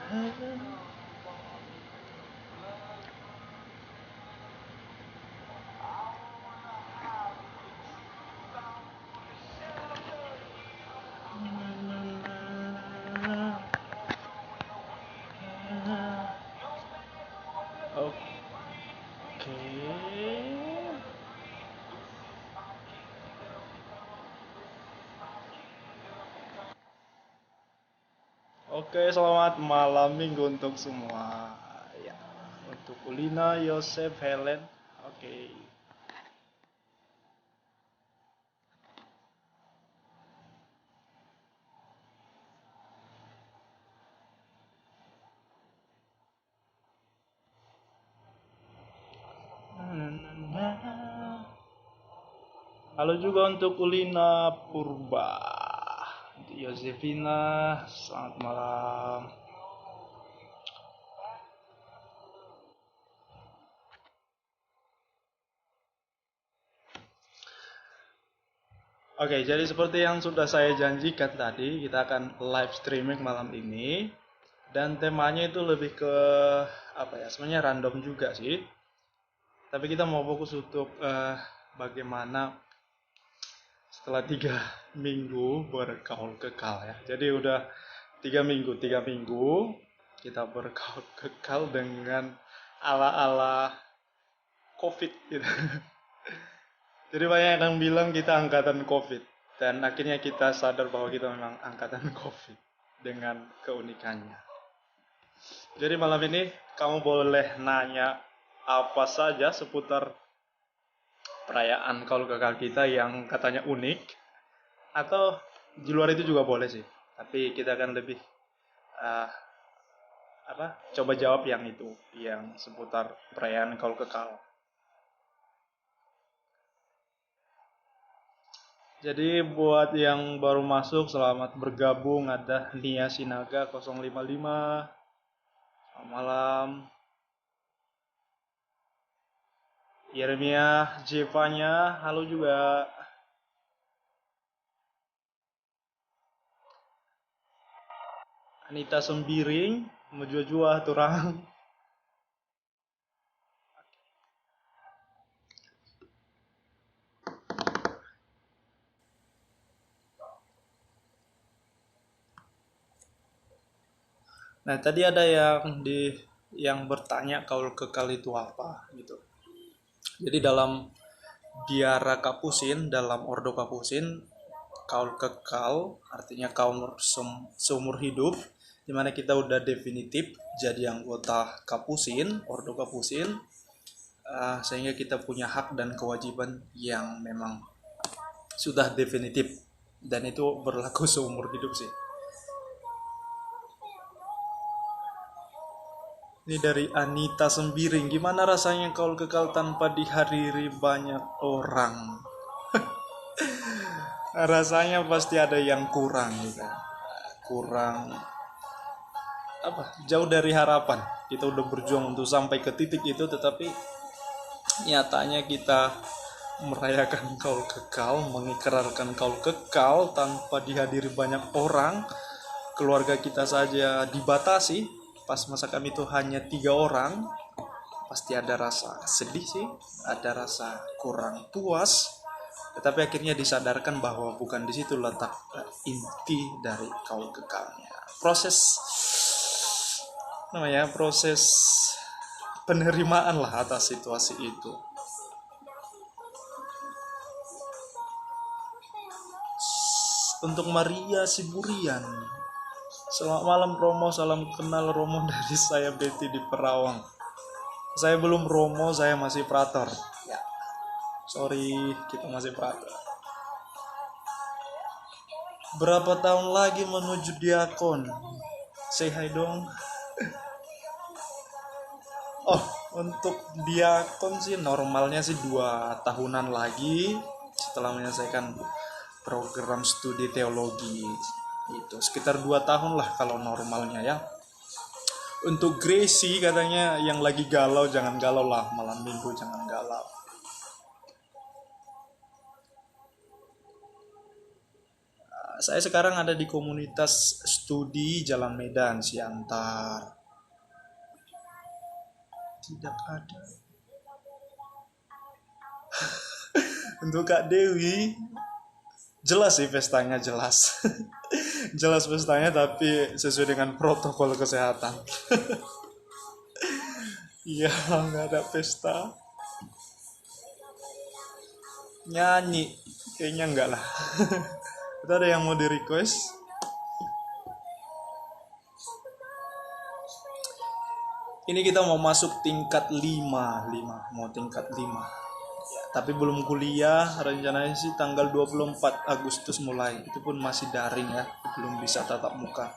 Oke. Oke, selamat malam minggu untuk semua. Ya, untuk Ulina, Yosef, Helen. Oke. Halo juga untuk Ulina Purba. Untuk Yosefina, selamat malam. Oke, jadi seperti yang sudah saya janjikan tadi, kita akan live streaming malam ini. Dan temanya itu lebih ke apa ya? Sebenarnya random juga sih. Tapi kita mau fokus untuk bagaimana setelah 3 minggu bergaul kekal ya. Jadi udah 3 minggu kita bergaul kekal dengan ala-ala COVID gitu. Jadi banyak yang bilang kita angkatan COVID, dan akhirnya kita sadar bahwa kita memang angkatan COVID dengan keunikannya. Jadi malam ini kamu boleh nanya apa saja seputar perayaan kalau kekal kita yang katanya unik, atau di luar itu juga boleh sih. Tapi kita akan lebih uh, coba jawab yang itu, yang seputar perayaan kalau kekal. Jadi buat yang baru masuk, selamat bergabung. Ada Nia Sinaga 055. Selamat malam. Yeremia Jevanya, halo juga. Anita Sembiring, menjua-jua turang. Nah, tadi ada yang bertanya kaul kekal itu apa gitu. Jadi dalam Biara Kapusin, dalam Ordo Kapusin, kaul kekal artinya kaul seumur hidup, dimana kita udah definitif jadi anggota Kapusin, Ordo Kapusin, sehingga kita punya hak dan kewajiban yang memang sudah definitif, dan itu berlaku seumur hidup sih. Ini dari Anita Sembiring. Gimana rasanya kaul kekal tanpa dihadiri banyak orang? Rasanya pasti ada yang kurang gitu. Kurang apa? Jauh dari harapan. Kita udah berjuang untuk sampai ke titik itu, tetapi nyatanya kita merayakan kaul kekal, mengikrarkan kaul kekal tanpa dihadiri banyak orang. Keluarga kita saja dibatasi. Pas masa kami itu hanya 3 orang. Pasti ada rasa sedih sih, ada rasa kurang puas, tetapi akhirnya disadarkan bahwa bukan di situ letak inti dari kaul kekalnya. Proses penerimaan lah atas situasi itu. Untuk Maria Siburian, selamat malam Romo, salam kenal Romo dari saya Betty di Perawang. Saya belum Romo, saya masih Prator. Ya, sorry, kita masih Prator. Berapa tahun lagi menuju diakon? Say hi dong. Oh, untuk diakon sih normalnya sih 2 tahunan lagi setelah menyelesaikan program studi teologi. Itu sekitar 2 tahun lah kalau normalnya ya. Untuk Gracie katanya yang lagi galau jangan galau lah, malam minggu jangan galau. Saya sekarang ada di komunitas studi Jalan Medan Siantar. Tidak ada. Untuk Kak Dewi, jelas sih pestanya, jelas. Jelas pestanya, tapi sesuai dengan protokol kesehatan. Iya, nggak ada pesta. Nyanyi, kayaknya enggak lah. Itu ada yang mau di request? Ini kita mau masuk tingkat 5, mau tingkat 5. Ya, tapi belum kuliah, rencananya sih tanggal 24 Agustus mulai. Itu pun masih daring ya, belum bisa tatap muka.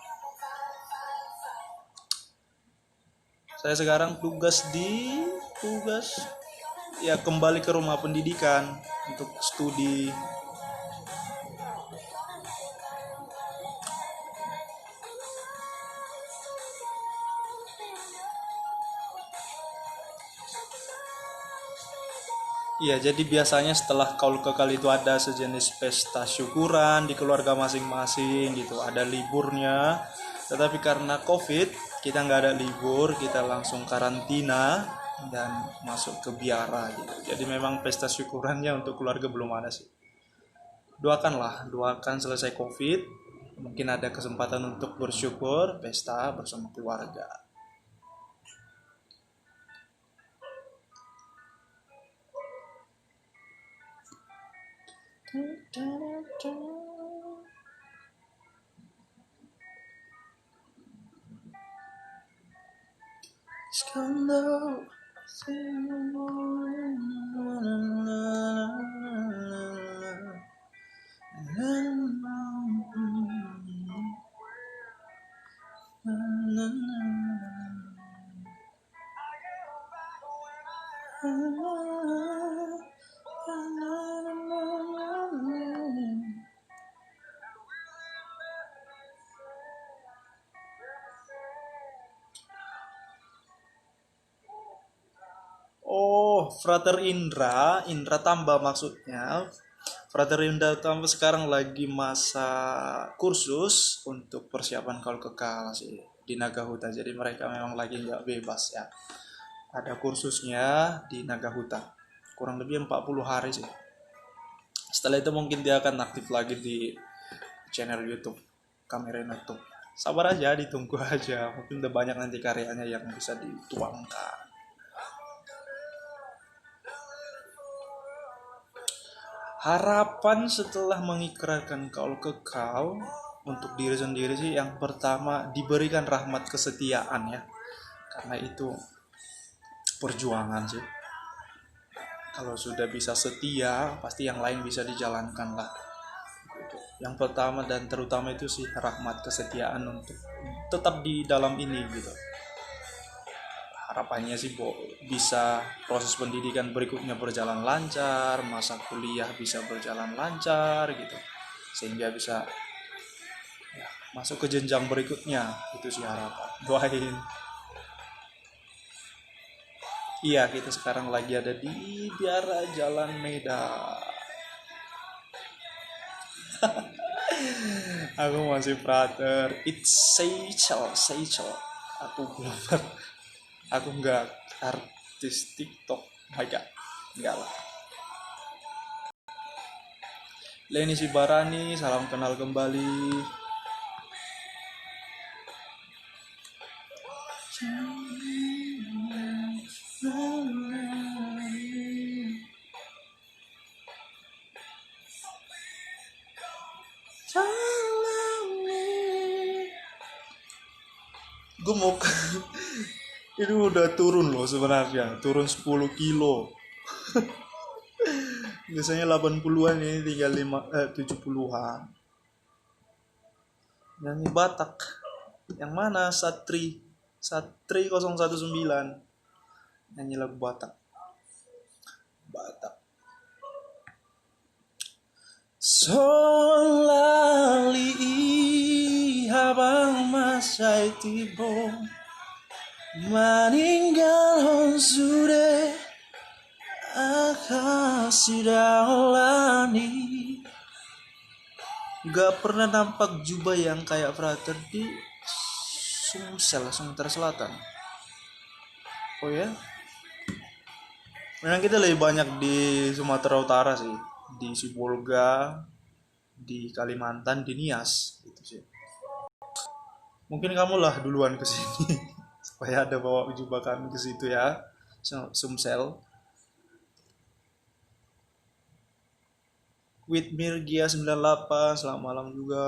Saya sekarang tugas ya kembali ke rumah pendidikan untuk studi. Iya, jadi biasanya setelah kaul kekal itu ada sejenis pesta syukuran di keluarga masing-masing gitu, ada liburnya. Tetapi karena COVID, kita nggak ada libur, kita langsung karantina dan masuk ke biara gitu. Jadi memang pesta syukurannya untuk keluarga belum ada sih. Doakan selesai COVID, mungkin ada kesempatan untuk bersyukur, pesta bersama keluarga. Oh, Frater Indra tambah maksudnya. Frater Indra tambah sekarang lagi masa kursus untuk persiapan kaul kekal sih di Nagahuta. Jadi mereka memang lagi nggak bebas ya. Ada kursusnya di Nagahuta. Kurang lebih 40 hari sih. Setelah itu mungkin dia akan aktif lagi di channel YouTube, Kamera YouTube. Sabar aja, ditunggu aja. Mungkin udah banyak nanti karyanya yang bisa dituangkan. Harapan setelah mengikrarkan kaul kekal untuk diri sendiri sih, yang pertama diberikan rahmat kesetiaan ya, karena itu perjuangan sih. Kalau sudah bisa setia, pasti yang lain bisa dijalankan lah. Yang pertama dan terutama itu sih rahmat kesetiaan untuk tetap di dalam ini gitu. Harapannya sih bisa proses pendidikan berikutnya berjalan lancar, masa kuliah bisa berjalan lancar gitu, sehingga bisa ya, masuk ke jenjang berikutnya. Itu sih harapan, doain. Iya, kita sekarang lagi ada di biara Jalan Medan. Aku masih Prater, it's Seychel. Aku belum, aku nggak artis TikTok, my god, nggak lah. Leni Sibarani, salam kenal kembali. Gue mau ini udah turun loh sebenarnya, turun 10 kilo. Biasanya 80-an, ini tinggal 70-an. Nyanyi Batak. Yang mana? Satri 019. Nyanyi lagu Batak. Solali habang masay tibo maninggal sude akasidalani Gak pernah nampak jubah yang kayak frater di Sumsel, Sumatera Selatan. Oh ya? Memang kita lebih banyak di Sumatera Utara sih, di Sibolga, di Kalimantan, di Nias, gitu sih. Mungkin kamu lah duluan ke sini supaya ada bawa jubah kami ke situ ya, Sumsel. With Mirgia 98, selamat malam juga.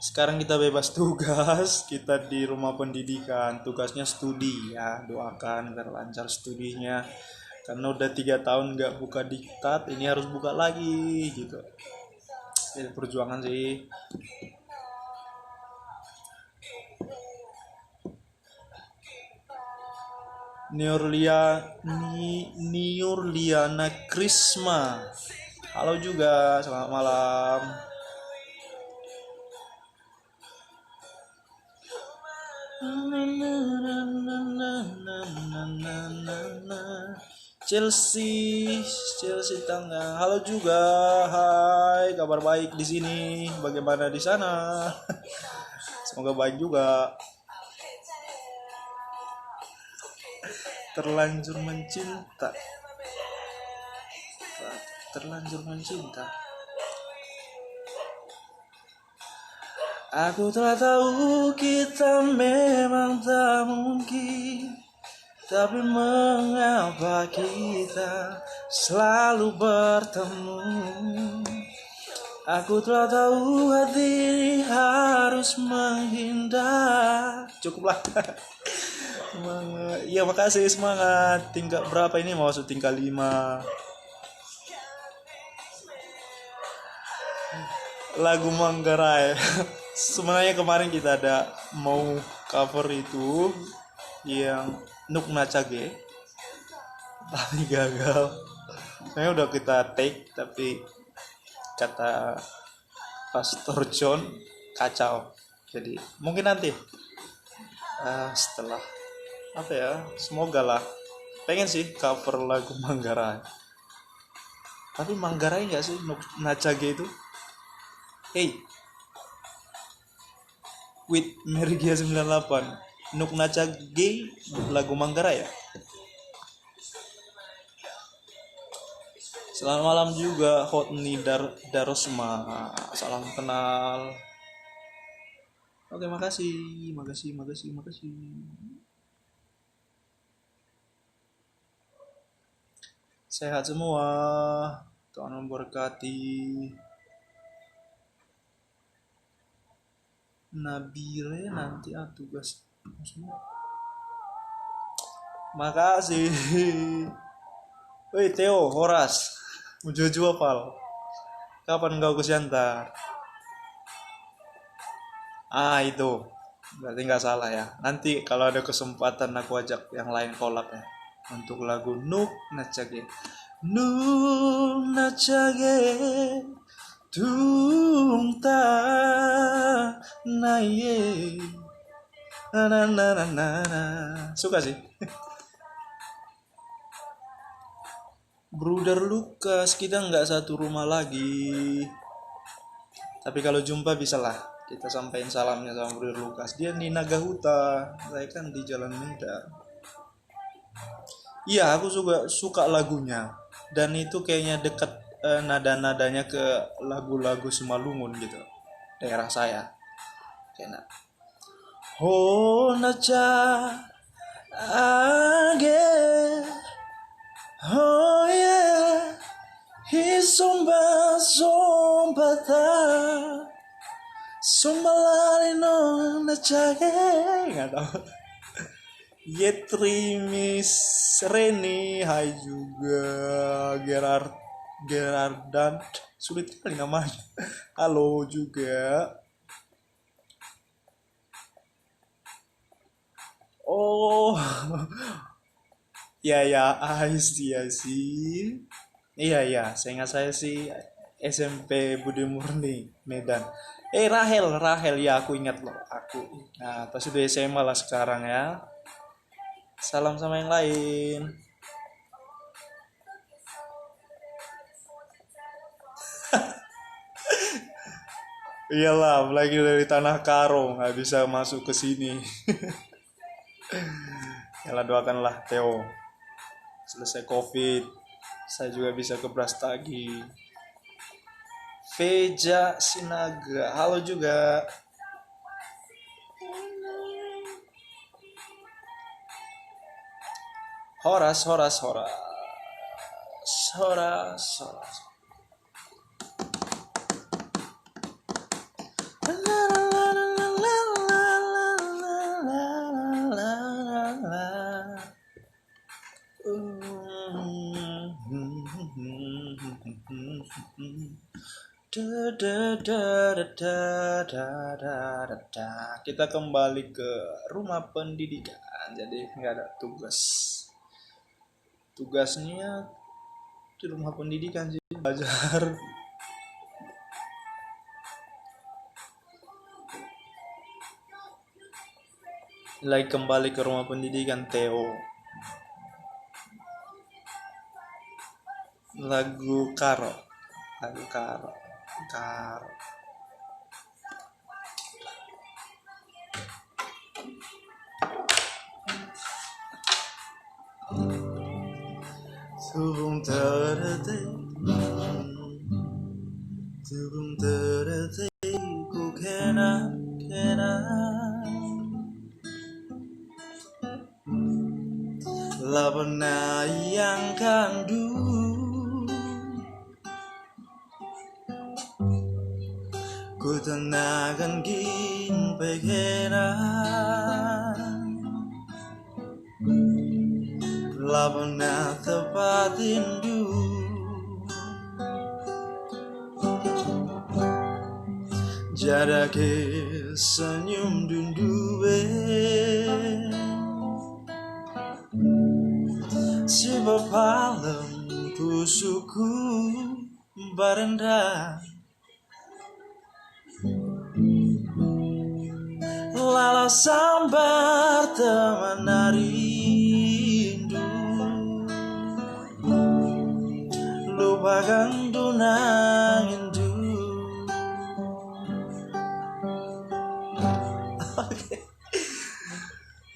Sekarang kita bebas tugas, kita di rumah pendidikan, tugasnya studi ya, doakan agar lancar studinya. Karena udah 3 tahun nggak buka diktat, ini harus buka lagi gitu. Jadi perjuangan sih. Niurliana Krisma. Halo juga, selamat malam. Chelsea Tangga. Halo juga. Hai, kabar baik di sini. Bagaimana di sana? Semoga baik juga. Terlanjur mencinta. Terlanjur mencinta. Aku telah tahu kita memang tak mungkin, tapi mengapa kita selalu bertemu? Aku telah tahu hati harus menghindar. Cukuplah. Iya, makasih, semangat. Tingkat berapa ini? Mau masuk tingkat 5. Lagu Manggarai. Sebenarnya kemarin kita ada mau cover itu yang Nuk Nacage, tapi gagal. Saya udah kita take, tapi kata Pastor John kacau. Jadi mungkin nanti setelah apa ya, semoga lah. Pengen sih cover lagu Manggarai. Tapi Manggarai nggak sih Nuk Nacage itu? Hey, with Mergia 98, Nuk Nacage lagu Manggarai ya. Selamat malam juga Hotni Darosma. Salam kenal. Oke, makasih. Sehat semua. Tuhan memberkati. Nabire nanti tugas semua. Makasih. Woi Theo, Horas, Mujojo Pal. Kapan kau ke Siantar? Itu berarti nggak salah ya. Nanti kalau ada kesempatan aku ajak yang lain collab ya. Untuk lagu Nuk Nacage. Nuk Nacage Tungta Naye na. Suka sih. Bruder Lukas, kita nggak satu rumah lagi. Tapi kalau jumpa bisalah kita sampaikan salamnya sama Bruder Lukas. Dia di Nagahuta, saya kan di Jalan Medan. Iya, aku suka lagunya. Dan itu kayaknya dekat nada-nadanya ke lagu-lagu Simalungun gitu, daerah saya. Kayaknya naca age, oh yeah, somba ta, sombalari no nacage, nggak tahu. Yetri Miss Reni, hai juga Gerardan, sulit kali namanya. Halo juga. Oh, ya, I see. Iya, saya ingat saya sih SMP Budi Murni Medan. Rahel ya, aku ingat loh, aku. Nah, pas udah SMA lah sekarang ya. Salam sama yang lain. Iyalah, apalagi dari tanah Karo nggak bisa masuk ke sini. Yalah, doakanlah Theo selesai COVID, saya juga bisa ke Brastagi. Veja Sinaga, halo juga. Horas, Horas, Horas, Horas, Horas. Kita kembali ke rumah pendidikan. Jadi nggak ada tugas. Tugasnya di rumah pendidikan sih, belajar. Lagi kembali ke rumah pendidikan Theo. Lagu Karo. Lagu Karo. Karo. Tubung terdetik, tubung terdetik, ku kena kena. La pernah yang kandu, ku tenakan kin pekenan. La pernah tepat rindu, jada ke senyum dundue. Sebab malam ku suku barenda, lala sambar teman rindu, lupakan tunang indu.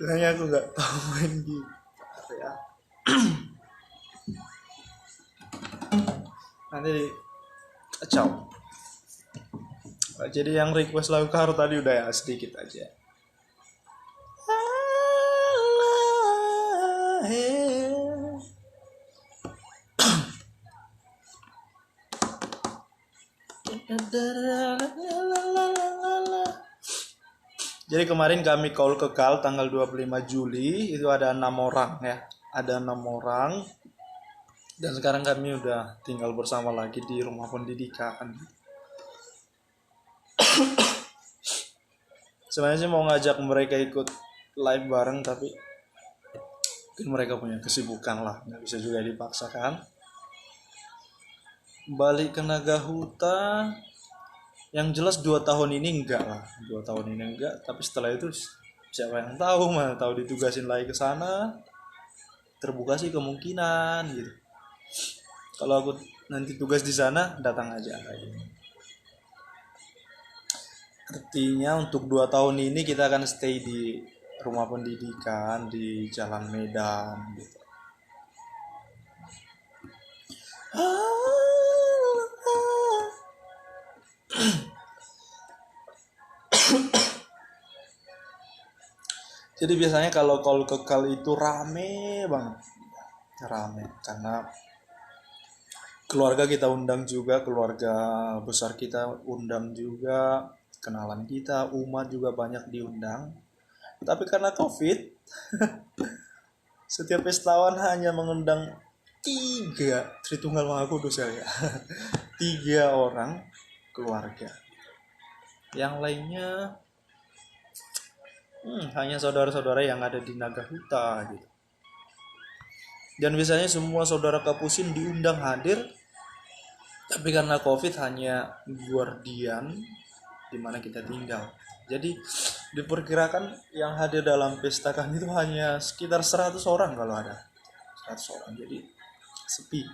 Kayaknya aku nggak tahu main gitar ya. Nanti kacau. Jadi yang request lagu Karo tadi udah ya, sedikit aja. Jadi kemarin kami call ke Kal tanggal 25 Juli, itu ada 6 orang ya. Ada 6 orang. Dan sekarang kami udah tinggal bersama lagi di rumah pendidikan. Sebenarnya sih mau ngajak mereka ikut live bareng, tapi mungkin mereka punya kesibukan lah, nggak bisa juga dipaksakan. Balik ke Nagahuta, yang jelas 2 tahun ini enggak lah, 2 tahun ini enggak. Tapi setelah itu siapa yang tahu, mana tahu ditugasin lagi ke sana, terbuka sih kemungkinan gitu. Kalau aku nanti tugas di sana, datang aja lagi. Artinya untuk 2 tahun ini kita akan stay di rumah pendidikan di Jalan Medan gitu. Jadi biasanya kalau call ke Kal itu rame banget, rame karena keluarga kita undang juga, keluarga besar kita undang juga, kenalan kita, umat juga banyak diundang. Tapi karena COVID, setiap pestawan hanya mengundang 3 Tritunggal Maha Kudus ya, 3 orang keluarga. Yang lainnya hanya saudara-saudara yang ada di Nagahuta gitu. Dan biasanya semua saudara Kapusin diundang hadir, tapi karena COVID hanya guardian di mana kita tinggal. Jadi diperkirakan yang hadir dalam pesta kami itu hanya sekitar 100 orang kalau ada. 100 orang. Jadi sepi.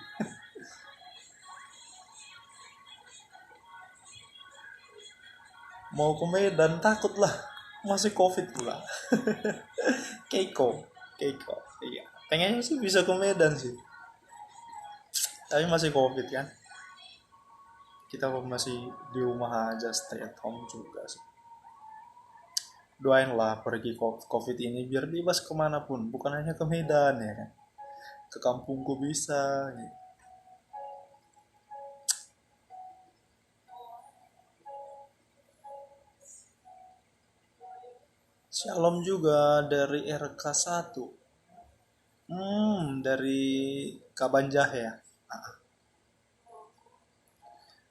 Mau ke Medan takut lah, masih covid pula. Keiko, Keiko, iya. Pengennya sih bisa ke Medan sih, tapi masih covid kan. Kita masih di rumah aja, stay at home juga sih. Doain lah pergi covid ini biar bebas kemanapun, bukan hanya ke Medan ya kan. Ke kampungku bisa. Gitu. Shalom juga dari RK1. Dari Kabanjah ya.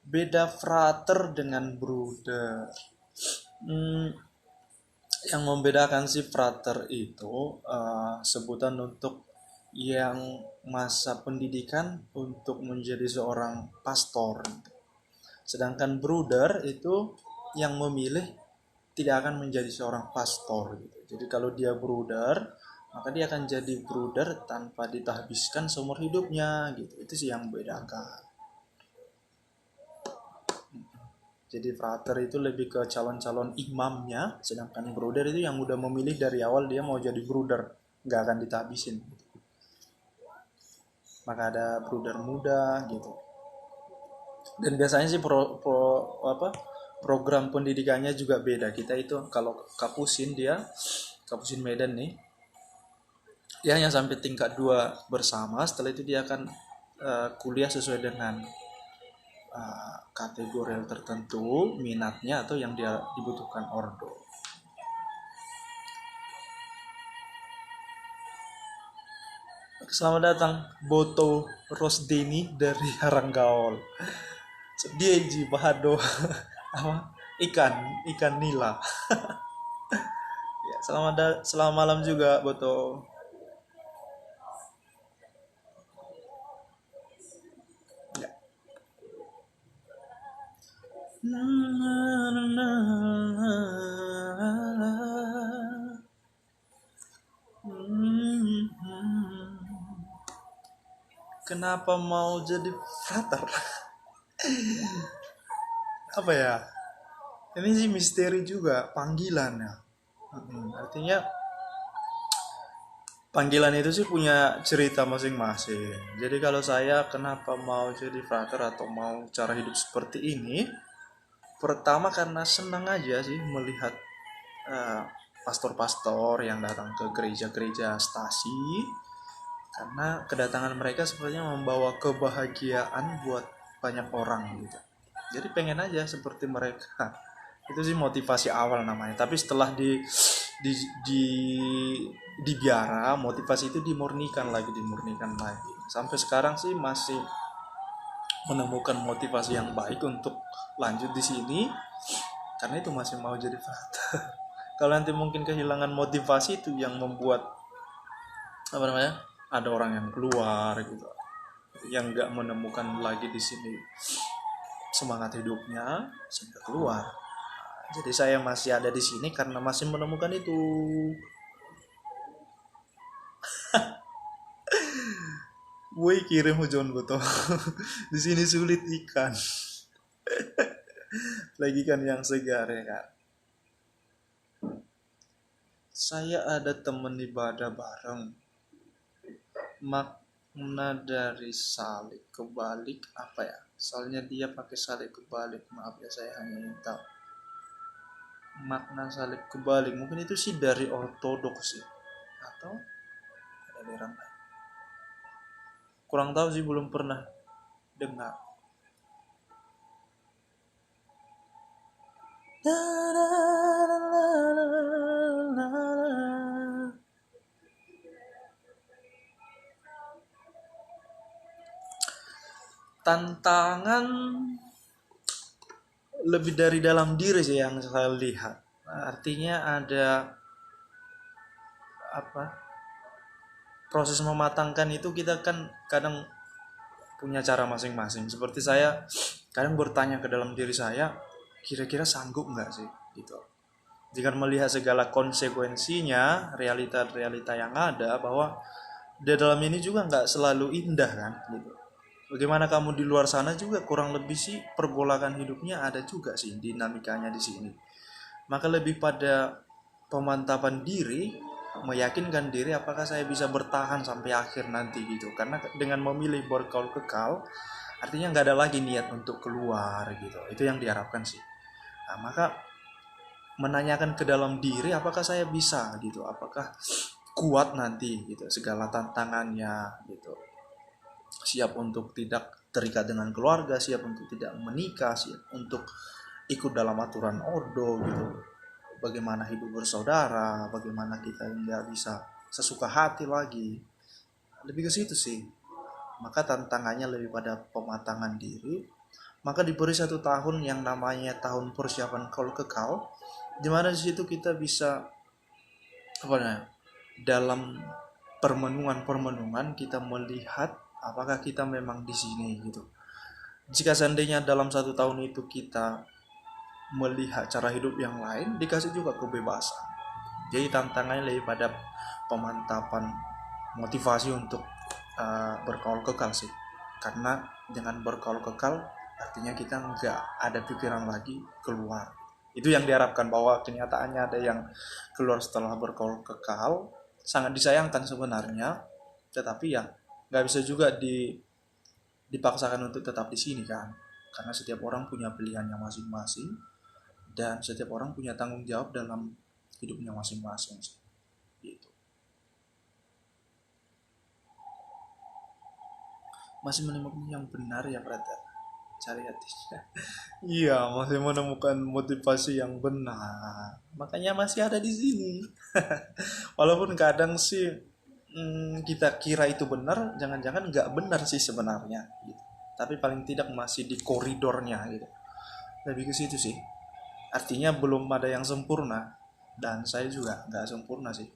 Beda frater dengan brother. Hmm, yang membedakan si frater itu sebutan untuk yang masa pendidikan untuk menjadi seorang pastor. Sedangkan brother itu yang memilih tidak akan menjadi seorang pastor gitu. Jadi kalau dia brother, maka dia akan jadi brother tanpa ditahbiskan seumur hidupnya gitu. Itu sih yang membedakan. Jadi frater itu lebih ke calon-calon imamnya, sedangkan brother itu yang udah memilih dari awal dia mau jadi brother, nggak akan ditahbisin. Maka ada brother muda gitu. Dan biasanya sih program pendidikannya juga beda. Kita itu kalau Kapusin Kapusin Medan nih, dia hanya sampai tingkat 2 bersama. Setelah itu dia akan kuliah sesuai dengan kategori tertentu, minatnya atau yang dia dibutuhkan ordo. Selamat datang Boto Rosdeni dari Haranggaol. Dia ji bahado apa? Ikan nila. Ya, selamat malam juga Boto. Ya. Kenapa mau jadi frater? Apa ya? Ini sih misteri juga panggilannya. Artinya panggilan itu sih punya cerita masing-masing. Jadi kalau saya kenapa mau jadi frater atau mau cara hidup seperti ini, pertama karena senang aja sih melihat pastor-pastor yang datang ke gereja-gereja stasi, karena kedatangan mereka sepertinya membawa kebahagiaan buat banyak orang gitu. Jadi pengen aja seperti mereka. Itu sih motivasi awal namanya. Tapi setelah di biara, motivasi itu dimurnikan lagi. Sampai sekarang sih masih menemukan motivasi yang baik untuk lanjut di sini, karena itu masih mau jadi frater. Kalau nanti mungkin kehilangan motivasi, itu yang membuat ada orang yang keluar gitu, yang nggak menemukan lagi di sini semangat hidupnya sehingga keluar. Jadi saya masih ada di sini karena masih menemukan itu. Woi kirim hujan betul. Di sini sulit ikan. Lagi kan yang segar ya kan. Saya ada temen ibadah bareng. Makna dari salib kebalik apa ya? Soalnya dia pakai salib kebalik. Maaf ya, saya hanya ingin tahu makna salib kebalik. Mungkin itu sih dari ortodoks ya, atau ada orang lain. Kurang tahu sih, belum pernah dengar. Tantangan lebih dari dalam diri sih yang saya lihat. Artinya ada proses mematangkan itu, kita kan kadang punya cara masing-masing. Seperti saya kadang bertanya ke dalam diri saya, kira-kira sanggup nggak sih gitu. Jika melihat segala konsekuensinya, realita-realita yang ada, bahwa di dalam ini juga nggak selalu indah kan gitu. Bagaimana kamu di luar sana juga kurang lebih sih pergolakan hidupnya ada juga sih dinamikanya di sini. maka lebih pada pemantapan diri, meyakinkan diri apakah saya bisa bertahan sampai akhir nanti gitu. Karena dengan memilih bergaul kekal, artinya nggak ada lagi niat untuk keluar gitu. Itu yang diharapkan sih. Nah, maka menanyakan ke dalam diri apakah saya bisa gitu, apakah kuat nanti gitu segala tantangannya gitu, siap untuk tidak terikat dengan keluarga, siap untuk tidak menikah, siap untuk ikut dalam aturan ordo gitu, bagaimana hidup bersaudara, bagaimana kita nggak bisa sesuka hati lagi, lebih ke situ sih. Maka tantangannya lebih pada pematangan diri. Maka diberi 1 tahun yang namanya tahun persiapan kalau kekal, di mana di situ kita bisa apa namanya, dalam permenungan kita melihat apakah kita memang di sini gitu. Jika seandainya dalam 1 tahun itu kita melihat cara hidup yang lain, dikasih juga kebebasan. Jadi tantangannya lebih pada pemantapan motivasi untuk berkaul kekal sih. Karena dengan berkaul kekal artinya kita nggak ada pikiran lagi keluar. Itu yang diharapkan, bahwa kenyataannya ada yang keluar setelah berkaul kekal, sangat disayangkan sebenarnya, tetapi ya nggak bisa juga dipaksakan untuk tetap di sini kan, karena setiap orang punya pilihannya masing-masing dan setiap orang punya tanggung jawab dalam hidupnya masing-masing gitu. Masih menemukan yang benar ya brother, cari hatinya. Iya, masih menemukan motivasi yang benar, makanya masih ada di sini. Walaupun kadang sih kita kira itu benar, jangan-jangan nggak benar sih sebenarnya gitu. Tapi paling tidak masih di koridornya gitu, lebih ke situ sih. Artinya belum ada yang sempurna, dan saya juga nggak sempurna sih.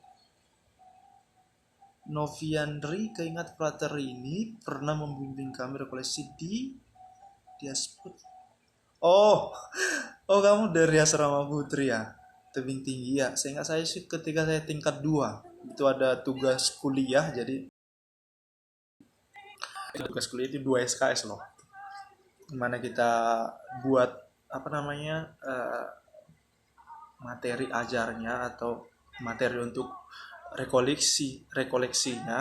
Noviandri keingat Prater ini pernah membimbing kami rekoleksi di Diasput. Oh, oh kamu dari asrama putri ya, tebing tinggi ya. Seingat saya sih ketika saya tingkat 2 itu ada tugas kuliah, jadi tugas kuliah itu 2 SKS loh. Dimana kita buat apa namanya materi ajarnya atau materi untuk rekoleksinya,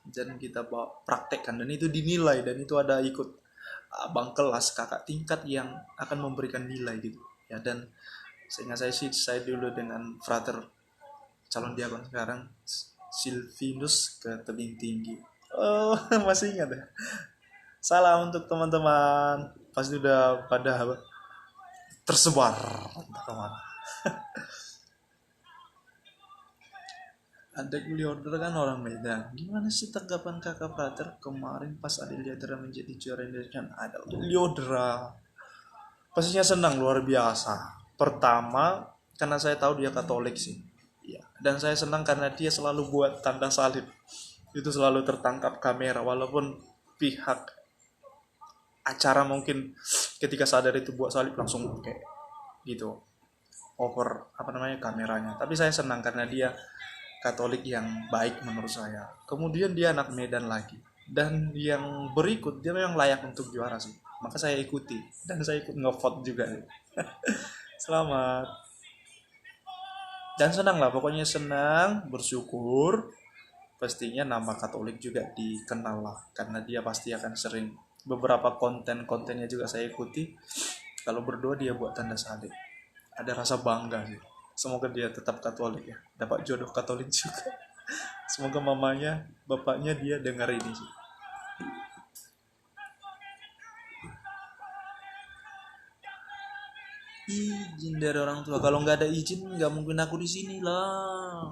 dan kita bawa praktekkan, dan itu dinilai, dan itu ada ikut abang kelas kakak tingkat yang akan memberikan nilai gitu ya. Dan seingat saya sih, saya dulu dengan frater calon diakon sekarang Silvinus ke tebing tinggi. Oh masih ingat ya. Salam untuk teman-teman, pasti udah pada tersebar entah kemana. Ada Liodra kan orang Medan. Gimana sih tanggapan kakak Prater kemarin pas ada Liodra menjadi juara Indonesia? Ada Liodra, pastinya senang luar biasa. Pertama karena saya tahu dia Katolik sih, ya. Dan saya senang karena dia selalu buat tanda salib. Itu selalu tertangkap kamera, walaupun pihak acara mungkin ketika sadar itu buat salib langsung kayak gitu over apa namanya kameranya. Tapi saya senang karena dia Katolik yang baik menurut saya. Kemudian dia anak Medan lagi. Dan yang berikut dia memang layak untuk juara sih. Maka saya ikuti dan saya ikut ngevote juga. Selamat. Dan senang lah, pokoknya senang, bersyukur. Pastinya nama Katolik juga dikenal lah, karena dia pasti akan sering beberapa konten-kontennya juga saya ikuti. Kalau berdoa dia buat tanda salib. Ada rasa bangga sih. Semoga dia tetap Katolik ya, dapat jodoh Katolik juga. Semoga mamanya, bapaknya dia dengar ini sih. Izin dari orang tua. Kalau nggak ada izin, nggak mungkin aku di sini lah.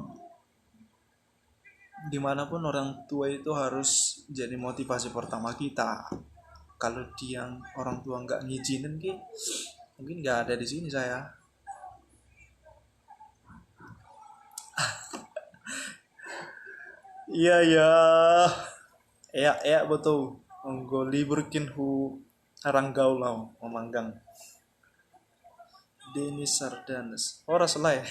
Dimanapun orang tua itu harus jadi motivasi pertama kita. Kalau dia orang tua nggak ngizinin, mungkin nggak ada di sini saya. Iya ya, ya betul. Monggo liburkin hu haranggaul lau memanggang. Denis Sardanes. Ora selai.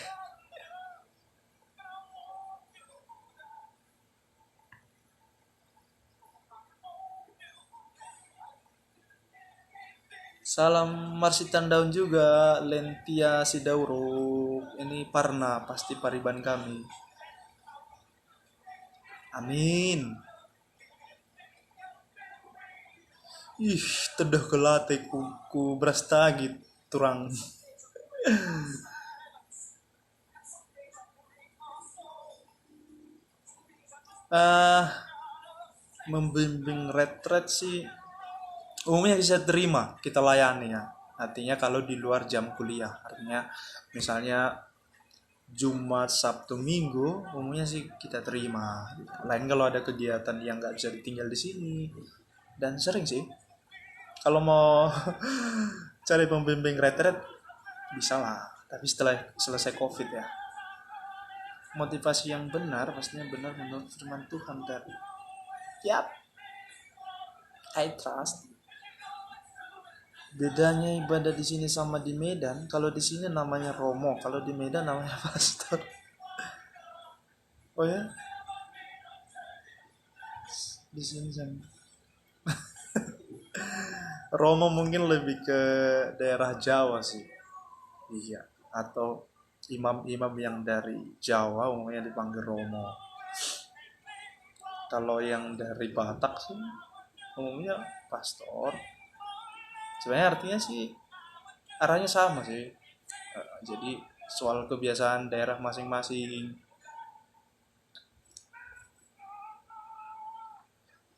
Salam Marsitan Daun juga, Lentia Sidauro. ini Parna pasti pariban kami. Amin. Ih, tedah kelate ku brastagi turang. Membimbing retret sih umumnya bisa terima, kita layani ya. Artinya kalau di luar jam kuliah, artinya misalnya Jumat, Sabtu, Minggu, umumnya sih kita terima. Lain kalau ada kegiatan yang nggak bisa ditinggal di sini. Dan sering sih, kalau mau cari pembimbing retret bisa lah. Tapi setelah selesai COVID ya. Motivasi yang benar, pastinya benar menurut firman Tuhan tadi. Yap, I trust. Bedanya ibadah di sini sama di Medan, kalau di sini namanya Romo, kalau di Medan namanya pastor. Oh ya? Di sini sama. Romo mungkin lebih ke daerah Jawa sih. Iya, atau imam-imam yang dari Jawa umumnya dipanggil Romo. Kalau yang dari Batak sih umumnya pastor. Sebenarnya artinya sih arahnya sama sih. Jadi soal kebiasaan daerah masing-masing.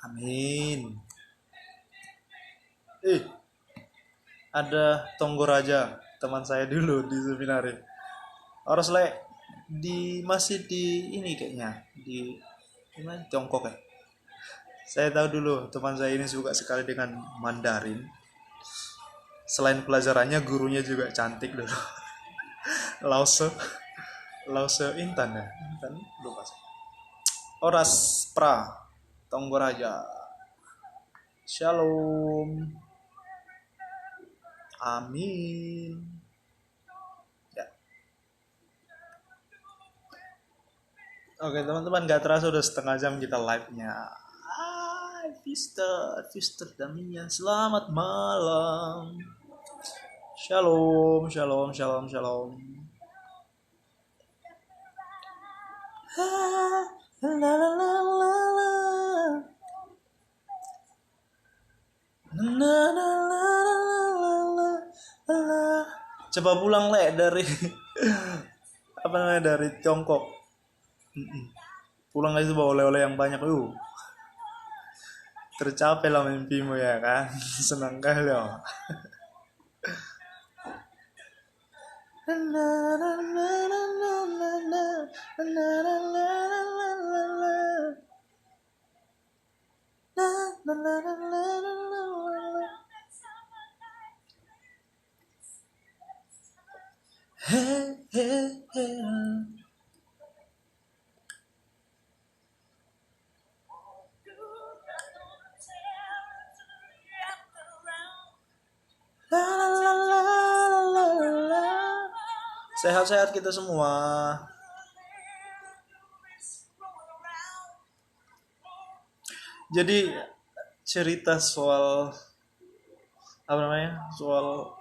Amin. Ada Tonggo Raja, teman saya dulu di seminari. Harus masih di ini kayaknya di gimana Tiongkok ya. Saya tahu dulu teman saya ini suka sekali dengan Mandarin. Selain pelajarannya, gurunya juga cantik dulu. Lause, Lause Intan ya, Intan lupa sih. Oras Pra, Tonggo Raja. Shalom. Amin. Ya. Oke teman-teman, gak terasa udah setengah jam kita live-nya. Sister Damian, selamat malam. Shalom. La la la la la. Na na la la la la la. Coba pulang dari apa namanya dari Tiongkok. Pulang aja bawa oleh-oleh yang banyak lu. Tercapai lah mimpimu ya kan. Senang kali ya. Sehat-sehat kita semua. Jadi cerita soal apa namanya? Soal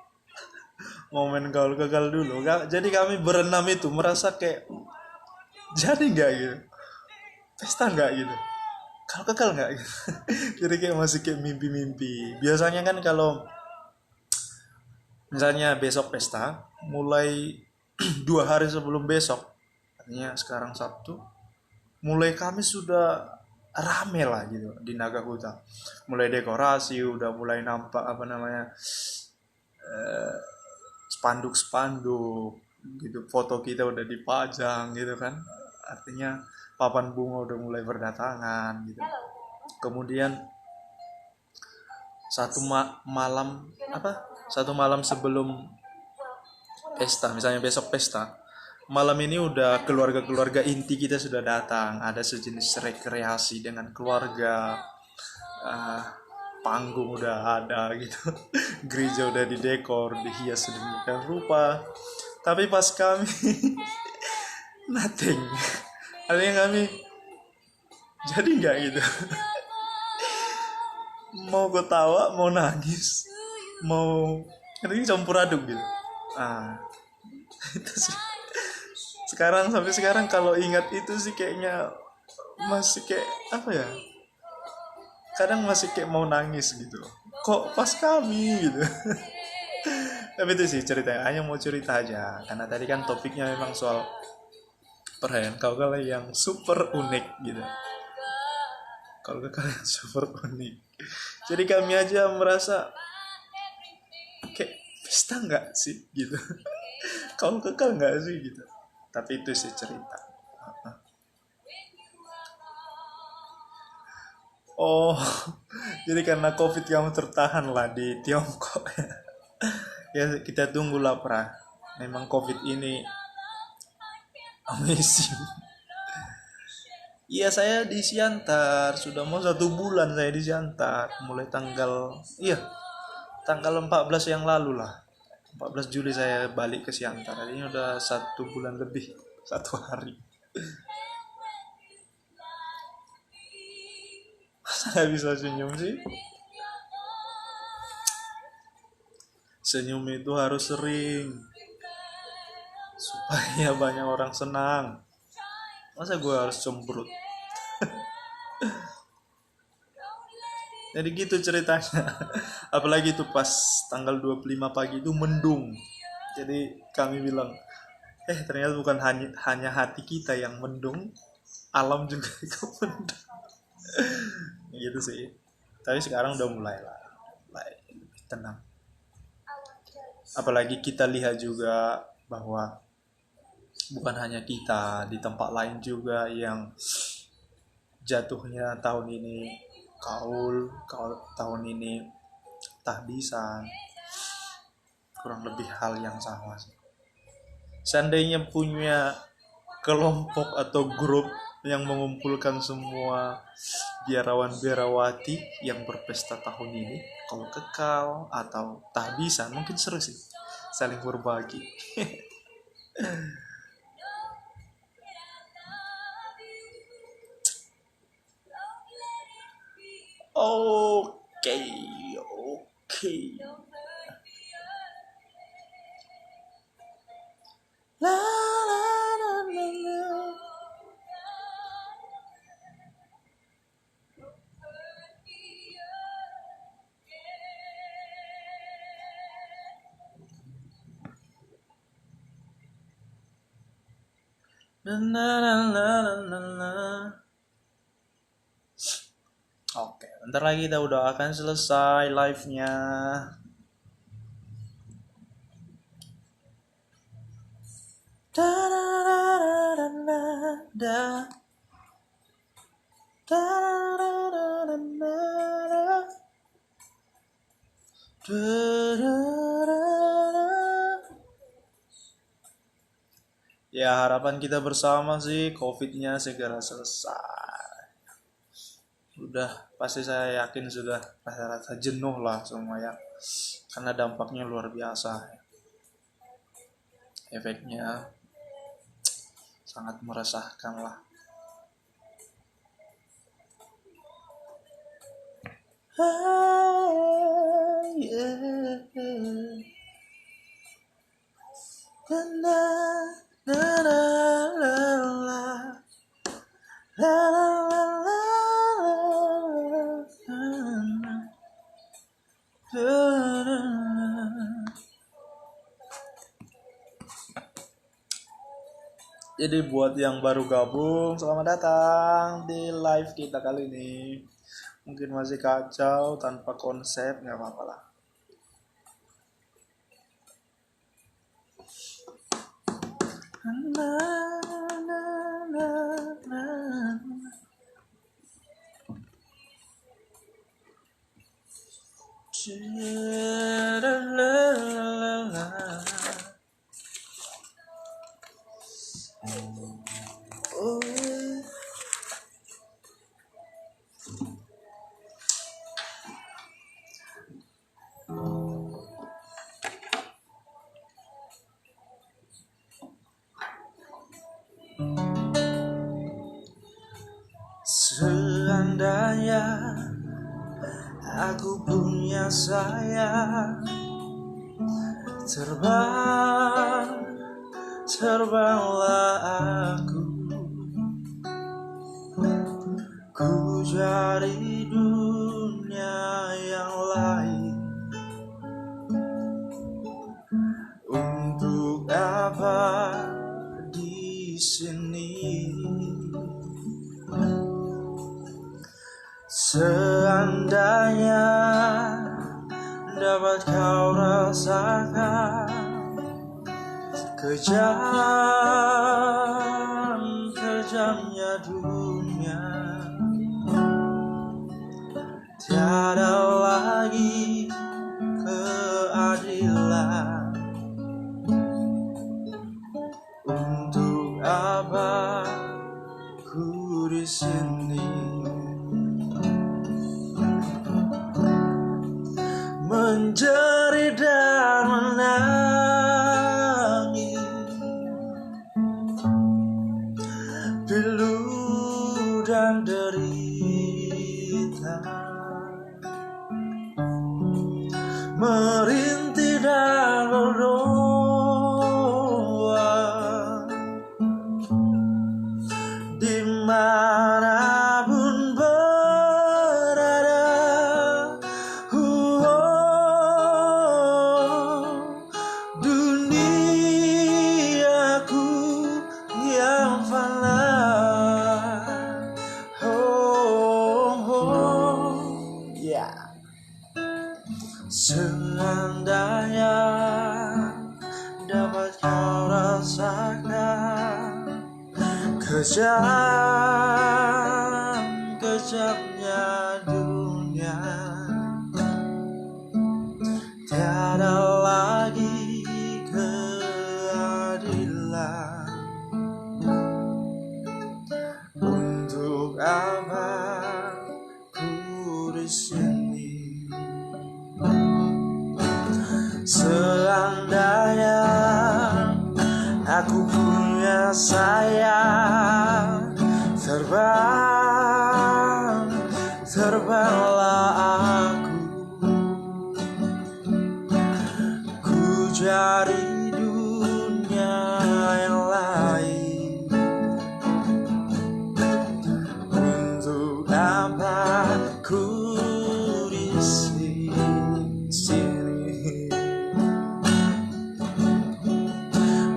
momen gagal dulu. Jadi kami berenam itu merasa kayak jadi nggak gitu, pesta nggak gitu, kalau gagal nggak gitu. Jadi kayak masih kayak mimpi-mimpi. Biasanya kan kalau misalnya besok pesta, mulai 2 hari sebelum besok, artinya sekarang Sabtu, mulai Kamis sudah rame lah gitu di Nagakuta. Mulai dekorasi, udah mulai nampak apa namanya spanduk-spanduk gitu, foto kita udah dipajang gitu kan. Artinya papan bunga udah mulai berdatangan gitu. Kemudian satu malam sebelum pesta, misalnya besok pesta, malam ini udah keluarga-keluarga inti kita sudah datang, ada sejenis rekreasi dengan keluarga, panggung udah ada gitu, gereja udah didekor, dihias sedemikian rupa. Tapi pas kami nothing, artinya kami jadi nggak gitu. Mau ketawa, mau nangis, mau ini campur aduk gitu. Itu sih Sampai sekarang kalau ingat itu sih kayaknya masih kayak apa ya, kadang masih kayak mau nangis gitu, kok pas kami gitu. Tapi itu sih ceritanya, hanya mau cerita aja karena tadi kan topiknya memang soal perayaan kau yang super unik gitu. Kalau kalian super unik, jadi kami aja merasa kayak pesta nggak sih gitu. Kau kekal nggak sih gitu. Tapi itu sih cerita. Oh, jadi karena COVID kamu tertahan lah di Tiongkok. Ya kita tunggulah pra. Memang COVID ini amazing. Iya saya di Siantar, sudah mau 1 bulan saya di Siantar. Mulai tanggal 14 yang lalu lah. 14 Juli saya balik ke Siantar. Ini udah 1 bulan lebih, 1 hari. Saya bisa senyum sih. Senyum itu harus sering supaya banyak orang senang. Masa gue harus cemberut? Jadi gitu ceritanya. Apalagi itu pas tanggal 25 pagi itu mendung. Jadi kami bilang, ternyata bukan hanya hati kita yang mendung, alam juga ikut mendung. Gitu sih. Tapi sekarang udah mulai lebih tenang. Apalagi kita lihat juga bahwa bukan hanya kita, di tempat lain juga yang jatuhnya tahun ini kaul tahun ini tahbisan, kurang lebih hal yang sama sih. Seandainya punya kelompok atau grup yang mengumpulkan semua biarawan-biarawati yang berpesta tahun ini, kalau kekal atau tahbisan, mungkin seru sih saling berbagi. Oke. La, la, la, la, la. Na, na, na, na, na, na. Oke, bentar lagi kita udah akan selesai live-nya. Da, da, da, da, da, da. Da, da, da, da, da, da. Da, da, da, da. Ya harapan kita bersama sih COVID-nya segera selesai. Udah pasti saya yakin sudah rasa-rasa jenuh lah semua ya, karena dampaknya luar biasa, efeknya sangat meresahkan lah. Jadi buat yang baru gabung, selamat datang di live kita kali ini. Mungkin masih kacau, tanpa konsep, nggak apa-apa lah. Seandainya aku punya sayap terbang terbanglah aku, ku cari dunia yang lain. Untuk apa di sini? Seandainya dapat kau rasakan kejamnya dunia, tiada lagi keadilan. Untuk apa ku di sini? Menjerit dan menangis, pilu dan derita, merintih dan berdoa, dimanapun berada. Duniaku yang fana, yeah. Seandainya dapat kau rasakan kejamnya dunia, tiada lagi keadilan. Untuk apa ku di sini? Seandainya aku punya sayap, terbanglah aku, ku cari dunia yang lain. Untuk apa ku di sini?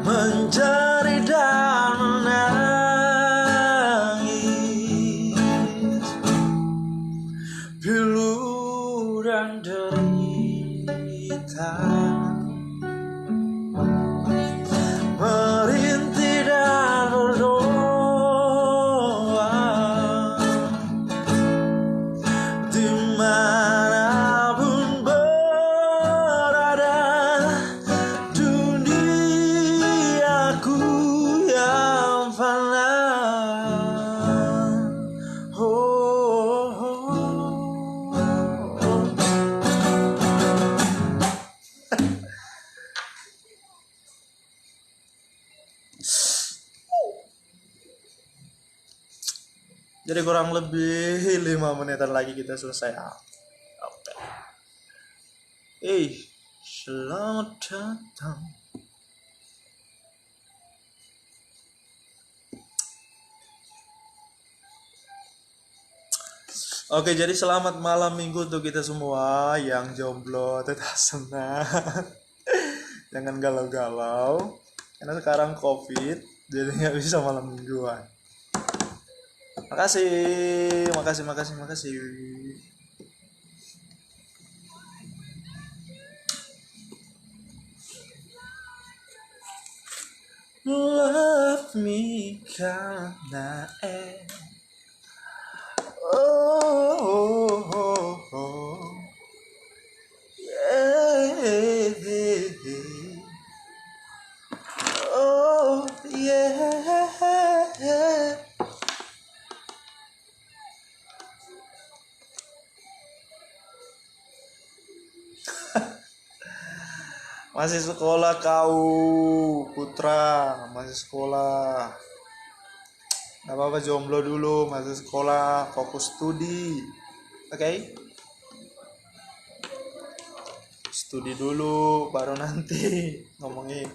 Menjerit dan menangis, pilu dan derita, merintih dan berdoa, dimanapun berada. Duniaku yang fana, Jadi kurang lebih 5 menitan lagi kita selesai. Selamat datang. Oke, jadi selamat malam minggu untuk kita semua yang jomblo, tetap senang. Jangan galau-galau, karena sekarang COVID, jadi nggak bisa malam mingguan. Makasih. Love me karena masih sekolah kau putra, masih sekolah. Gak apa-apa jomblo dulu, masih sekolah, fokus studi. Oke? Studi dulu, baru nanti ngomongin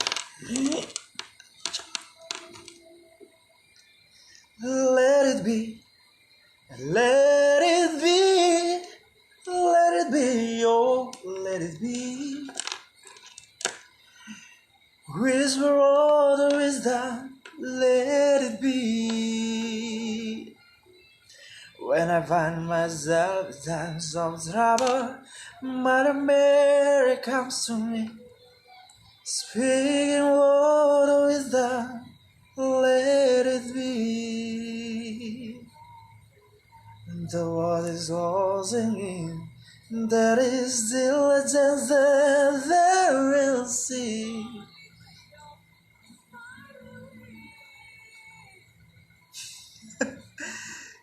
Whisper all the wisdom, let it be. When I find myself in times of trouble, Mother Mary comes to me, speaking word of wisdom, let it be. The world is all singing, that is still a chance that they will see.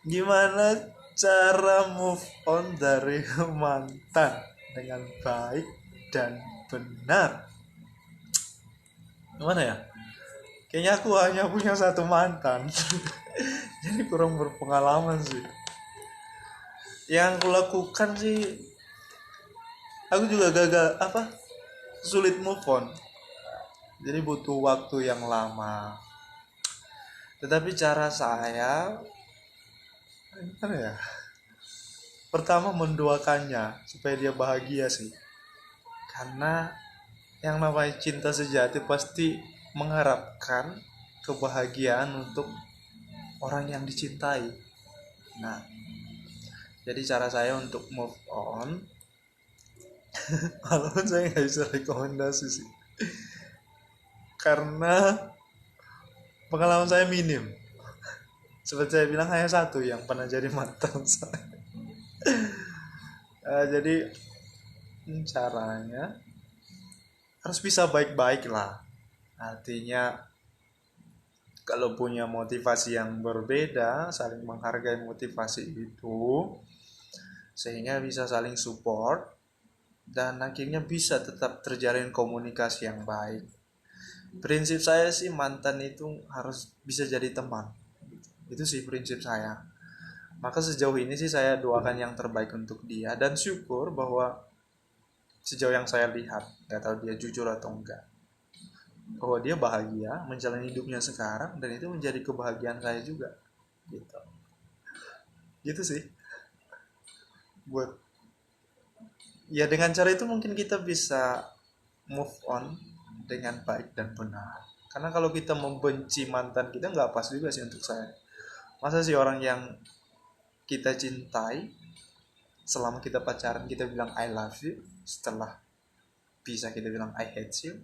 Gimana cara move on dari mantan dengan baik dan benar? Gimana ya? Kayaknya aku hanya punya satu mantan. Jadi kurang berpengalaman sih. Yang aku lakukan sih, aku juga gagal sulit move on. Jadi butuh waktu yang lama. Tetapi cara saya gimana ya? Pertama mendoakannya supaya dia bahagia sih. Karena yang namanya cinta sejati pasti mengharapkan kebahagiaan untuk orang yang dicintai. Nah, jadi cara saya untuk move on, walaupun saya nggak bisa rekomendasi sih, karena pengalaman saya minim. Seperti saya bilang hanya satu yang pernah jadi mantan saya. Jadi caranya harus bisa baik-baik lah. Artinya kalau punya motivasi yang berbeda, saling menghargai motivasi itu, sehingga bisa saling support dan akhirnya bisa tetap terjalin komunikasi yang baik. Prinsip saya sih mantan itu harus bisa jadi teman. Itu sih prinsip saya. Maka sejauh ini sih saya doakan yang terbaik untuk dia dan syukur bahwa sejauh yang saya lihat, nggak tahu dia jujur atau enggak, bahwa dia bahagia menjalani hidupnya sekarang dan itu menjadi kebahagiaan saya juga. Gitu sih. Buat ya dengan cara itu mungkin kita bisa move on dengan baik dan benar. Karena kalau kita membenci mantan kita nggak pas juga sih untuk saya. Masa sih orang yang kita cintai selama kita pacaran kita bilang I love you, setelah bisa kita bilang I hate you?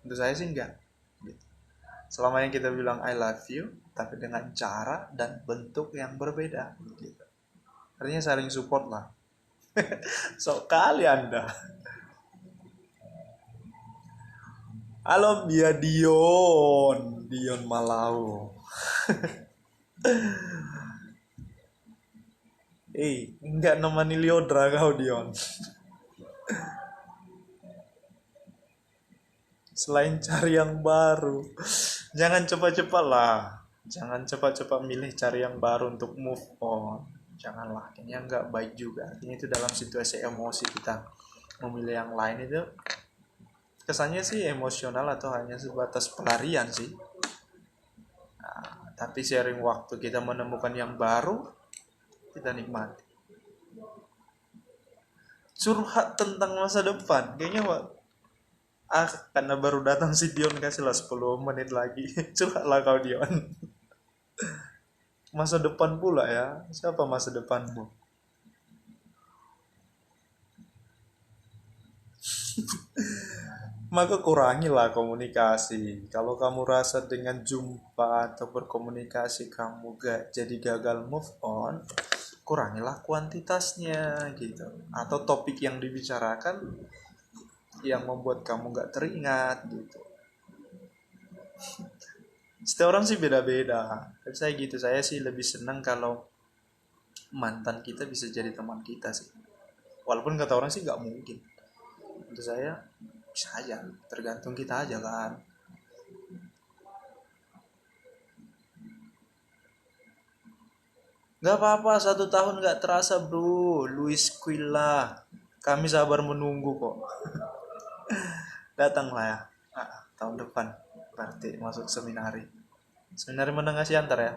Untuk saya sih enggak. Selama yang kita bilang I love you tapi dengan cara dan bentuk yang berbeda gitu. Artinya saling support lah. Sok kali Anda. Halo Bia Dion Malau. Enggak nemani Liodra kau Dion. Selain cari yang baru, jangan cepat-cepat lah. Jangan cepat-cepat milih cari yang baru untuk move on. Janganlah, kayaknya nggak baik juga. Artinya itu dalam situasi emosi kita memilih yang lain itu kesannya sih emosional atau hanya sebatas pelarian sih. Nah, tapi sering waktu kita menemukan yang baru, kita nikmati. Curhat tentang masa depan, kayaknya karena baru datang si Dion, kasihlah 10 menit lagi. Curhatlah kau Dion. Masa depan pula ya. Siapa masa depanmu? Maka kurangilah komunikasi. Kalau kamu rasa dengan jumpa atau berkomunikasi kamu jadi gagal move on, kurangilah kuantitasnya gitu. Atau topik yang dibicarakan yang membuat kamu gak teringat gitu. Setiap orang sih beda-beda. Tapi saya gitu, saya sih lebih senang kalau mantan kita bisa jadi teman kita sih. Walaupun kata orang sih gak mungkin. Untuk saya bisa aja, tergantung kita aja kan. Gak apa-apa, 1 tahun gak terasa bro. Luis Quilla, kami sabar menunggu kok. Datanglah ya. Tahun depan berarti masuk seminari menengah siantar ya.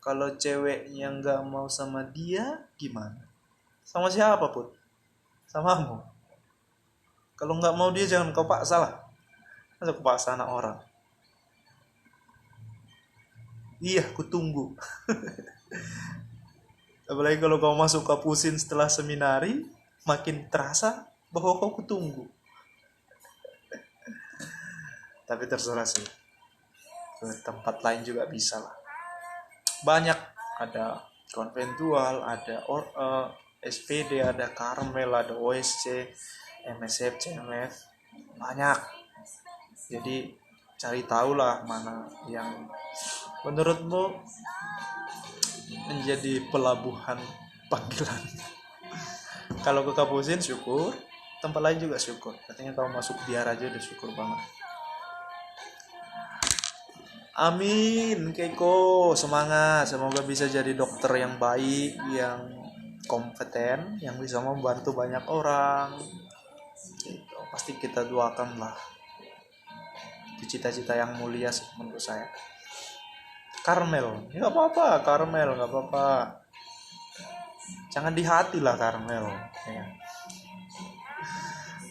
Kalau ceweknya nggak mau sama dia gimana? Sama siapa pun? Samamu. Kalau nggak mau dia jangan kau paksa lah. Masa kau paksa anak orang? Iya, ku tunggu. Apalagi kalau kau masuk kapusin setelah seminari, makin terasa bahwa kau kutunggu. Tapi terserah sih. Ke tempat lain juga bisa lah. Banyak, ada konventual, ada SPD, ada Karmel, ada OSC, MSF, CMF, banyak. Jadi cari tahu lah mana yang menurutmu menjadi pelabuhan panggilan. Kalau ke Kapusin syukur, tempat lain juga syukur. Katanya kalau masuk biar aja udah syukur banget. Amin, Keiko, semangat. Semoga bisa jadi dokter yang baik, yang kompeten, yang bisa membantu banyak orang. Gitu. Pasti kita doakan lah. Itu cita-cita yang mulia sih menurut saya. Karmel, nggak apa-apa, Karmel nggak apa-apa. Jangan di hati lah Karmel. Ya.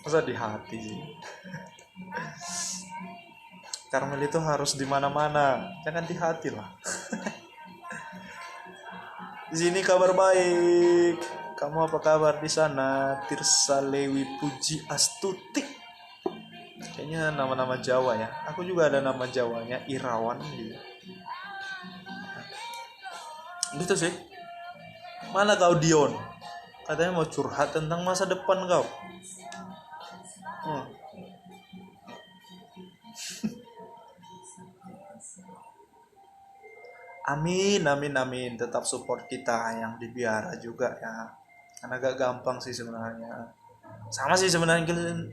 Masa di hati sih? Karmel itu harus di mana-mana, jangan di hati lah. Di sini kabar baik. Kamu apa kabar di sana? Tirsa Lewi Puji Astuti. Kayaknya nama-nama Jawa ya. Aku juga ada nama Jawanya, Irawan gitu. Gitu sih. Mana kau Dion? Katanya mau curhat tentang masa depan kau. Amin, amin, amin. Tetap support kita yang di Biara juga ya. Karena gak gampang sih sebenarnya. Sama sih sebenarnya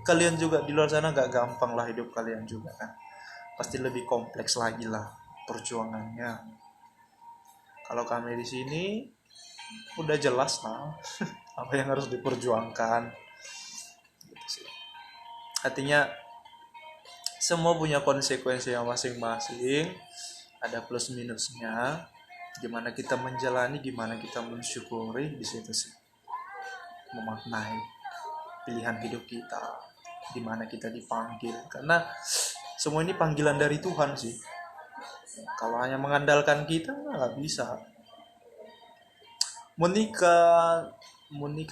kalian juga di luar sana gak gampang lah hidup kalian juga kan. Pasti lebih kompleks lagi lah perjuangannya. Kalau kami di sini udah jelas lah apa yang harus diperjuangkan. Gitu sih. Artinya semua punya konsekuensi yang masing-masing. Ada plus minusnya, gimana kita menjalani, gimana kita mensyukuri, di situ sih memaknai pilihan hidup kita, dimana kita dipanggil. Karena semua ini panggilan dari Tuhan sih. Kalau hanya mengandalkan kita nggak bisa. Monika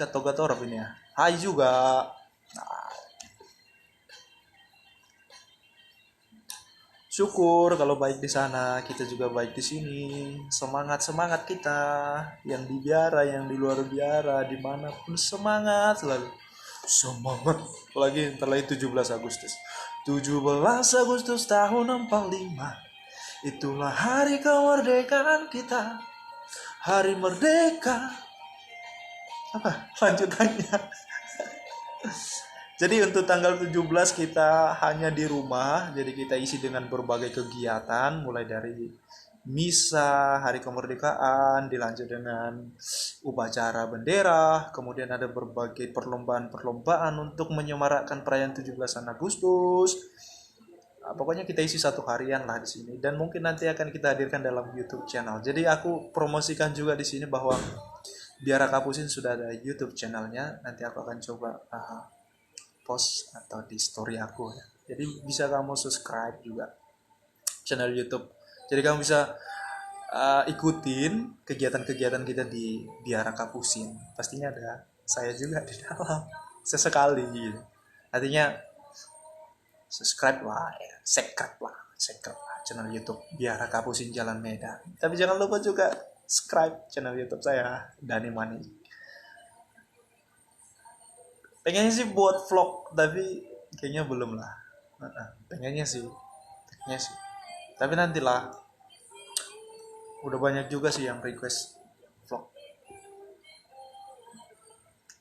Togatorov ini ya. Hai juga. Nah, syukur kalau baik di sana, kita juga baik di sini. Semangat kita yang di biara, yang di luar biara, dimanapun semangat selalu. Semangat. Lagi ntar lagi 17 Agustus. 17 Agustus tahun 45. Itulah hari kemerdekaan kita. Hari merdeka. Apa lanjutannya? Jadi untuk tanggal 17 kita hanya di rumah, jadi kita isi dengan berbagai kegiatan, mulai dari misa, hari kemerdekaan, dilanjut dengan upacara bendera, kemudian ada berbagai perlombaan-perlombaan untuk menyemarakkan perayaan 17 Agustus. Nah, pokoknya kita isi satu harian lah di sini, dan mungkin nanti akan kita hadirkan dalam YouTube channel. Jadi aku promosikan juga di sini bahwa Biara Kapusin sudah ada YouTube channelnya, nanti aku akan coba post atau di story aku ya. Jadi bisa kamu subscribe juga channel YouTube. Jadi kamu bisa ikutin kegiatan-kegiatan kita di Biara Kapusin. Pastinya ada saya juga di dalam sesekali gitu. Artinya subscribe lah ya, subscribe lah channel YouTube Biara Kapusin Jalan Medan. Tapi jangan lupa juga subscribe channel YouTube saya Dani Mani. Pengennya sih buat vlog, tapi kayaknya belum lah. Pengennya sih. Tapi nantilah. Udah banyak juga sih yang request vlog.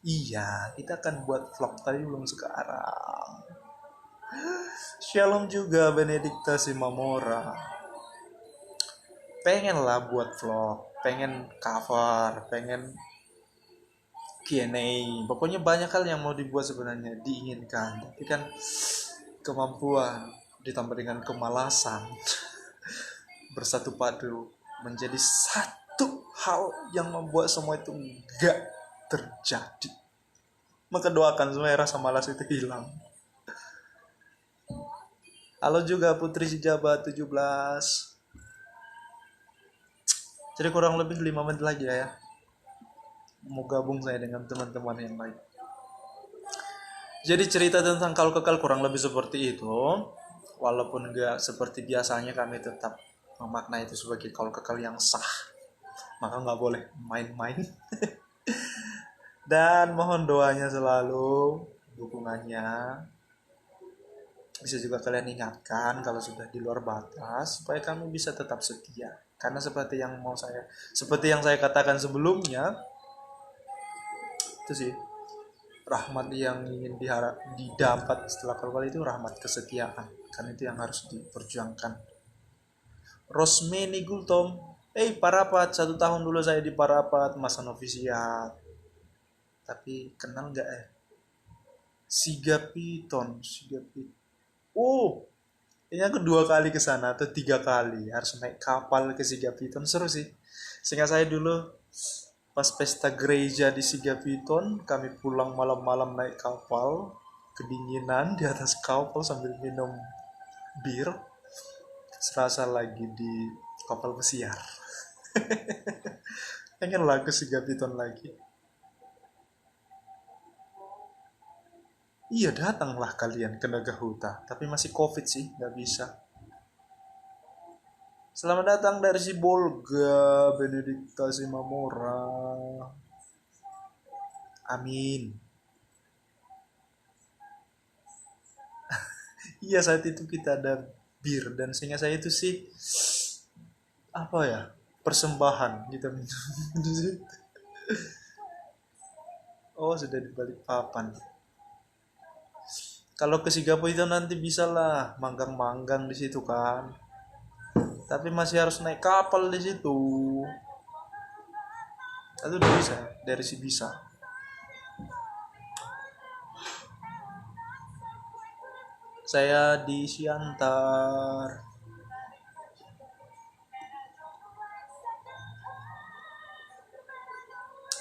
Iya, kita akan buat vlog, tapi belum sekarang. Shalom juga Benedikta Simamora. Pengen lah buat vlog, pengen cover, pengen Q&A, pokoknya banyak hal yang mau dibuat sebenarnya, diinginkan, tapi kan kemampuan ditambah dengan kemalasan bersatu padu menjadi satu hal yang membuat semua itu enggak terjadi. Maka doakan supaya rasa malas itu hilang. Halo juga Putri Sejabat 17. Jadi kurang lebih 5 menit lagi ya. Mau gabung saya dengan teman-teman yang lain. Jadi cerita tentang kaul kekal kurang lebih seperti itu. Walaupun enggak seperti biasanya, kami tetap memaknai itu sebagai kaul kekal yang sah. Maka nggak boleh main-main. Dan mohon doanya selalu, dukungannya. Bisa juga kalian ingatkan kalau sudah di luar batas supaya kami bisa tetap setia. Karena seperti yang saya katakan sebelumnya, itu sih rahmat yang ingin didapat setelah keluar itu rahmat kesetiaan. Karena itu yang harus diperjuangkan. Rosmeni Gultom, Parapat, 1 tahun dulu saya di Parapat masa novisiat. Tapi kenal nggak Siga Piton. Oh, ini yang kedua kali ke sana atau 3 kali, harus naik kapal ke Siga Piton. Seru sih. Sehingga saya dulu pas pesta gereja di Siga Piton, kami pulang malam-malam naik kapal, kedinginan di atas kapal sambil minum bir, serasa lagi di kapal pesiar. Pengen lah ke Siga Piton lagi. Iya, datanglah kalian ke Nagahuta, tapi masih COVID sih, nggak bisa. Selamat datang dari si Bolga Benedikta Simamora. Amin. Iya, saat itu kita ada bir, dan sehingga saya itu sih apa ya, persembahan kita minum di situ. Oh, sudah di balik papan. Kalau ke Singapura itu nanti bisa lah manggang-manggang di situ kan. Tapi masih harus naik kapal di situ. Itu udah bisa, dari si bisa. Saya di Siantar.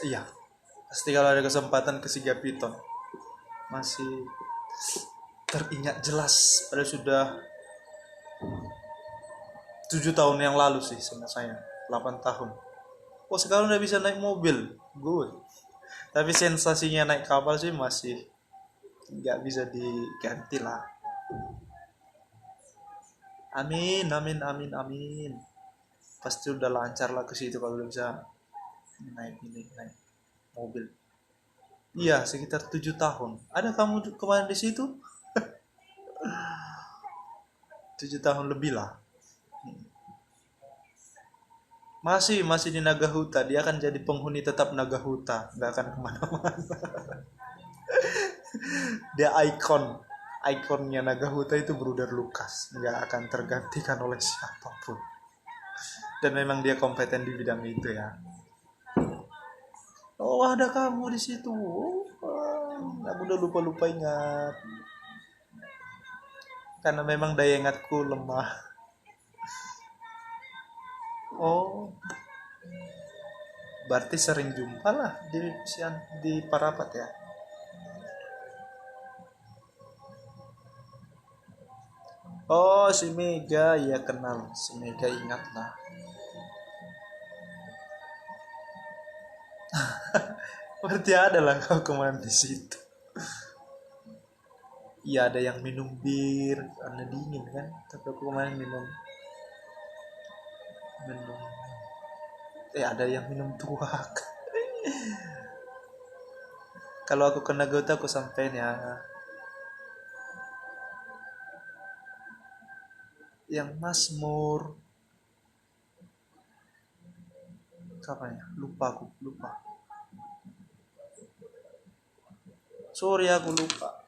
Iya, pasti kalau ada kesempatan ke Sigapiton masih teringat jelas. Padahal sudah 7 tahun yang lalu sih sama saya, 8 tahun. Oh, sekarang udah bisa naik mobil, good. Tapi sensasinya naik kapal sih masih nggak bisa diganti lah. Amin, amin, amin, amin. Pasti udah lancar lah ke situ kalau udah bisa naik mobil. Iya, sekitar 7 tahun. Ada kamu kemarin di situ? 7 tahun lebih lah. Masih di Nagahuta. Dia akan jadi penghuni tetap Nagahuta, nggak akan kemana-mana. Dia ikonnya Nagahuta itu Bruder Lukas, nggak akan tergantikan oleh siapapun. Dan memang dia kompeten di bidang itu ya. Oh, ada kamu di situ. Aku udah lupa ingat. Karena memang daya ingatku lemah. Oh, berarti sering jumpa lah di Parapat ya. Oh, si Mega, ya kenal. Si Mega, ingat lah. Berarti ada lah kau kemarin di situ. Iya, ada yang minum bir karena dingin kan. Tapi aku kemarin minum. Ada yang minum tuak. Kalau aku kena gota aku sampein ya. Yang Masmur. Kapan ya? Lupa. Sorry, aku lupa.